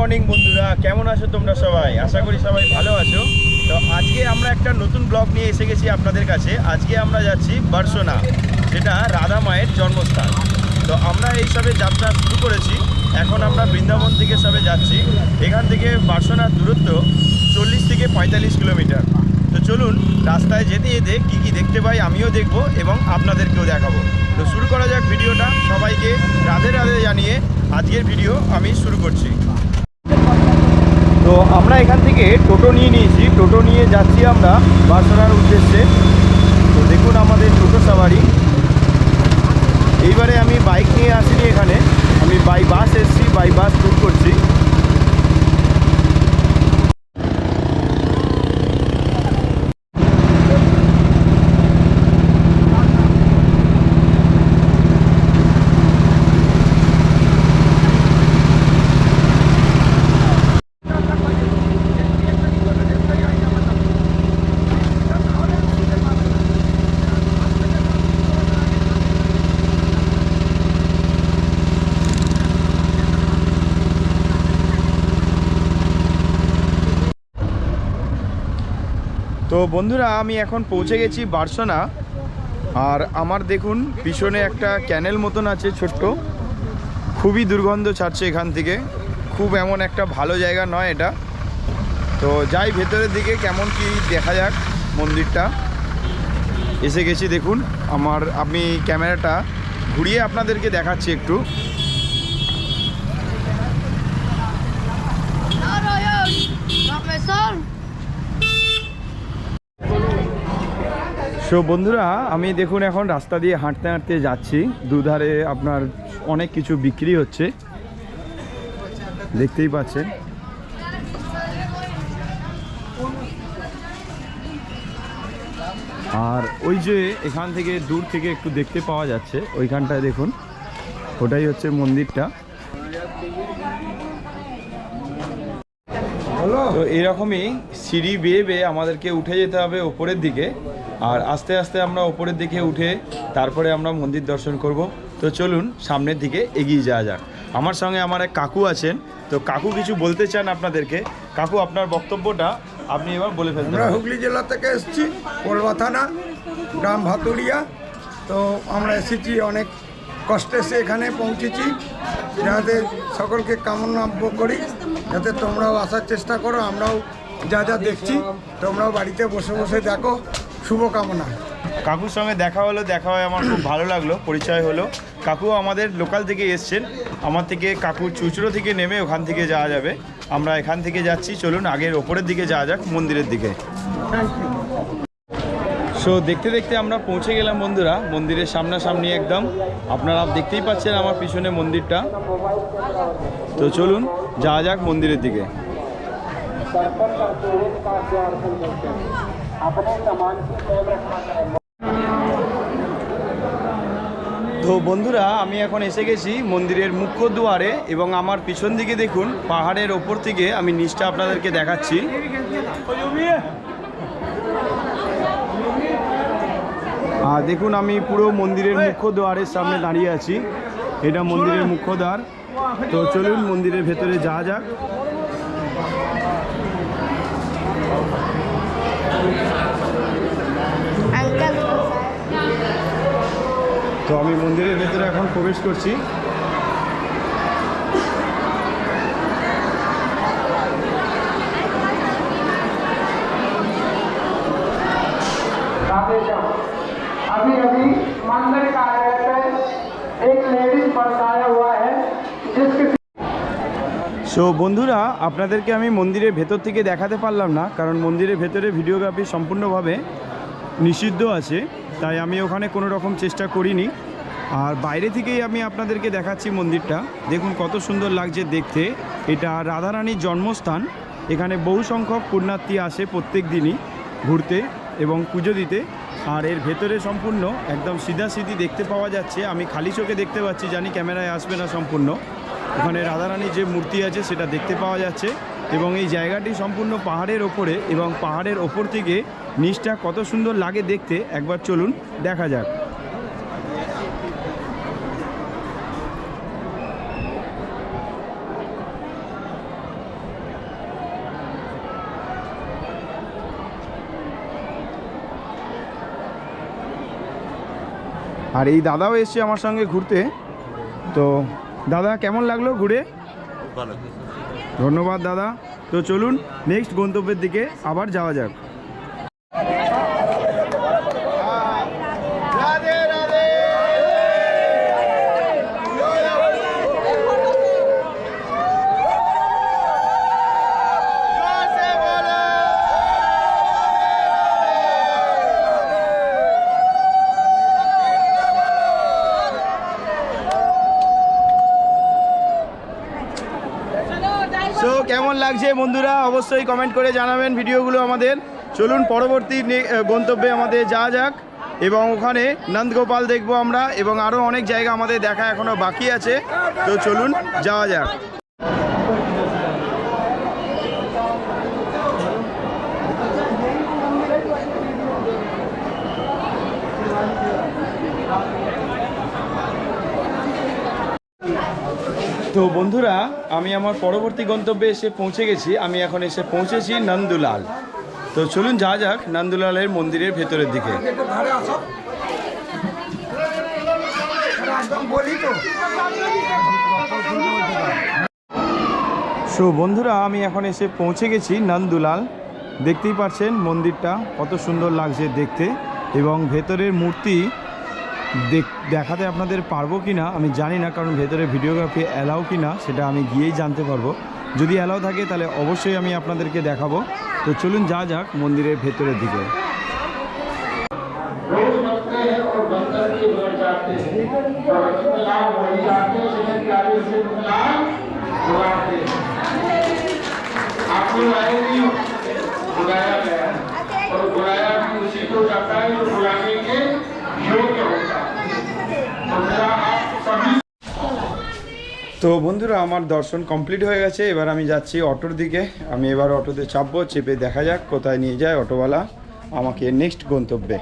Morning বন্ধুরা, কেমন আছো তোমরা সবাই? আশা করি সবাই ভালো আছো। তো আজকে আমরা একটা নতুন ব্লগ নিয়ে এসে গেছি আপনাদের কাছে। আজকে আমরা যাচ্ছি বার্সোনা, যেটা রাধা মায়ের জন্মস্থান। তো আমরা এই সবে যাত্রা শুরু করেছি। এখন আমরা বৃন্দাবন থেকে সবে যাচ্ছি। এখান থেকে বার্সোনার দূরত্ব 40 থেকে 45 কিলোমিটার। তো চলুন রাস্তায় যেতে যেতে কী কী দেখতে পাই আমিও দেখব এবং আপনাদেরকেও দেখাবো। তো শুরু করা যাক ভিডিওটা। সবাইকে রাধে রাধে জানিয়ে আজকের ভিডিও আমি শুরু করছি। তো আমরা এখান থেকে টোটো নিয়ে নিয়েছি, টোটো নিয়ে যাচ্ছি আমরা বার্সোনার উদ্দেশ্যে। তো দেখুন আমাদের টোটো সাওয়ারি। এইবারে আমি বাইক নিয়ে আসিনি, এখানে আমি বাই বাস এসেছি, বাই বাস ট্যুর করছি। তো বন্ধুরা, আমি এখন পৌঁছে গেছি বার্সোনা। আর আমার দেখুন পিছনে একটা ক্যানেল মতন আছে ছোট্ট, খুবই দুর্গন্ধ ছাড়ছে এখান থেকে। খুব এমন একটা ভালো জায়গা নয় এটা। তো যাই ভেতরের দিকে, কেমন কি দেখা যাক মন্দিরটা। এসে গেছি দেখুন। আমি ক্যামেরাটা ঘুরিয়ে আপনাদেরকে দেখাচ্ছি একটু। সো বন্ধুরা, আমি দেখুন এখন রাস্তা দিয়ে হাঁটতে হাঁটতে যাচ্ছি। দুধারে আপনার অনেক কিছু বিক্রি হচ্ছে, দেখতেই পাচ্ছেন। আর ওই যে এখান থেকে দূর থেকে একটু দেখতে পাওয়া যাচ্ছে, ওইখানটায় দেখুন, ওটাই হচ্ছে মন্দিরটা। তো এরকমই সিঁড়ি বেয়ে বেয়ে আমাদেরকে উঠে যেতে হবে ওপরের দিকে। আর আস্তে আস্তে আমরা ওপরের দিকে উঠে তারপরে আমরা মন্দির দর্শন করব। তো চলুন সামনের দিকে এগিয়ে যাওয়া যাক। আমার সঙ্গে আমার এক কাকু আছেন। তো কাকু কিছু বলতে চান আপনাদেরকে। কাকু, আপনার বক্তব্যটা আপনি এবার বলে ফেলুন। আমরা হুগলি জেলা থেকে এসেছি, কোলবা থানা, গ্রাম ভাতুরিয়া। তো আমরা এসেছি অনেক কষ্টে, এসে এখানে পৌঁছেছি, যাতে সকলকে কামনা করি যাতে তোমরাও আসার চেষ্টা করো। আমরাও যা যা দেখছি তোমরাও বাড়িতে বসে বসে দেখো। শুভকামনা। কাকুর সঙ্গে দেখা হলো, দেখা হয় আমার খুব ভালো লাগলো, পরিচয় হলো। কাকু আমাদের লোকাল থেকে এসছেন। আমার থেকে কাকু চুচড়ো থেকে নেমে ওখান থেকে যাওয়া যাবে। আমরা এখান থেকে যাচ্ছি। চলুন আগের ওপরের দিকে যাওয়া যাক, মন্দিরের দিকে। সো দেখতে দেখতে আমরা পৌঁছে গেলাম বন্ধুরা মন্দিরের সামনাসামনি একদম। আপনারা দেখতেই পাচ্ছেন আমার পিছনে মন্দিরটা। তো চলুন যাওয়া যাক মন্দিরের দিকে। তো বন্ধুরা, আমি এখন এসে গেছি মন্দিরের মুখ্য দুয়ারে এবং আমার পিছন দিকে দেখুন পাহাড়ের ওপর থেকে আমি নিচটা আপনাদেরকে দেখাচ্ছি। আর দেখুন আমি পুরো মন্দিরের মুখ্য দ্বারের সামনে দাঁড়িয়ে আছি। এটা মন্দিরের মুখ্য দ্বার। তো চলুন মন্দিরের ভেতরে যাওয়া যাক। তো আমি মন্দিরের ভেতরে এখন প্রবেশ করছি। अभी अभी मंदिर का एक लेडीज बरसाया हुआ है जिसके। সো বন্ধুরা, আপনাদেরকে আমি মন্দিরের ভেতর থেকে দেখাতে পারলাম না, কারণ মন্দিরের ভেতরে ভিডিওগ্রাফি সম্পূর্ণভাবে নিষিদ্ধ আছে, তাই আমি ওখানে কোনো রকম চেষ্টা করিনি। আর বাইরে থেকেই আমি আপনাদেরকে দেখাচ্ছি মন্দিরটা। দেখুন কত সুন্দর লাগছে দেখতে। এটা রাধারানীর জন্মস্থান। এখানে বহু সংখ্যক পুণ্যার্থী আসে প্রত্যেক দিনই ঘুরতে এবং পুজো দিতে। আর এর ভেতরে সম্পূর্ণ একদম সিধাসিধি দেখতে পাওয়া যাচ্ছে। আমি খালি চোখে দেখতে পাচ্ছি, জানি ক্যামেরায় আসবে না সম্পূর্ণ। ওখানে রাধারানীর যে মূর্তি আছে সেটা দেখতে পাওয়া যাচ্ছে। এবং এই জায়গাটি সম্পূর্ণ পাহাড়ের ওপরে, এবং পাহাড়ের ওপর থেকে নিচটা কত সুন্দর লাগে দেখতে, একবার চলুন দেখা যাক। আর এই দাদাও এসছে আমার সঙ্গে ঘুরতে। তো দাদা কেমন লাগলো ঘুরে? ধন্যবাদ দাদা। তো চলুন নেক্সট গন্তব্যের দিকে আবার যাওয়া যাক। সো কেমন লাগছে বন্ধুরা অবশ্যই কমেন্ট করে জানাবেন ভিডিওগুলো আমাদের। চলুন পরবর্তী গন্তব্যে আমাদের যাওয়া যাক এবং ওখানে নন্দগোপাল দেখবো আমরা এবং আরও অনেক জায়গা আমাদের দেখা এখনও বাকি আছে। তো চলুন যাওয়া যাক। তো বন্ধুরা আমি আমার পরবর্তী গন্তব্যে এসে পৌঁছে গেছি। আমি এখন এসে পৌঁছেছি নন্দুলাল। তো চলুন যাওয়া যাক নন্দুলালের মন্দিরের ভেতরের দিকে। একটু ধারে আসো, একদম বলি তো। সো বন্ধুরা আমি এখন এসে পৌঁছে গেছি নন্দুলাল। দেখতেই পাচ্ছেন মন্দিরটা কত সুন্দর লাগছে দেখতে এবং ভেতরের মূর্তি দেখাতে আপনাদের পারবো কি না আমি জানি না, কারণ ভেতরে ভিডিওগ্রাফি অ্যালাউ কি না সেটা আমি গিয়েই জানতে পারবো। যদি অ্যালাউ থাকে তাহলে অবশ্যই আমি আপনাদেরকে দেখাবো। তো চলুন যাওয়া যাক মন্দিরের ভেতরের দিকে। তো বন্ধুরা আমার দর্শন কমপ্লিট হয়ে গেছে। এবার আমি যাচ্ছি অটোর দিকে। আমি এবার অটোতে চাপবো, চেপে দেখা যাক কোথায় নিয়ে যায় অটোওয়ালা আমাকে নেক্সট গন্তব্যে।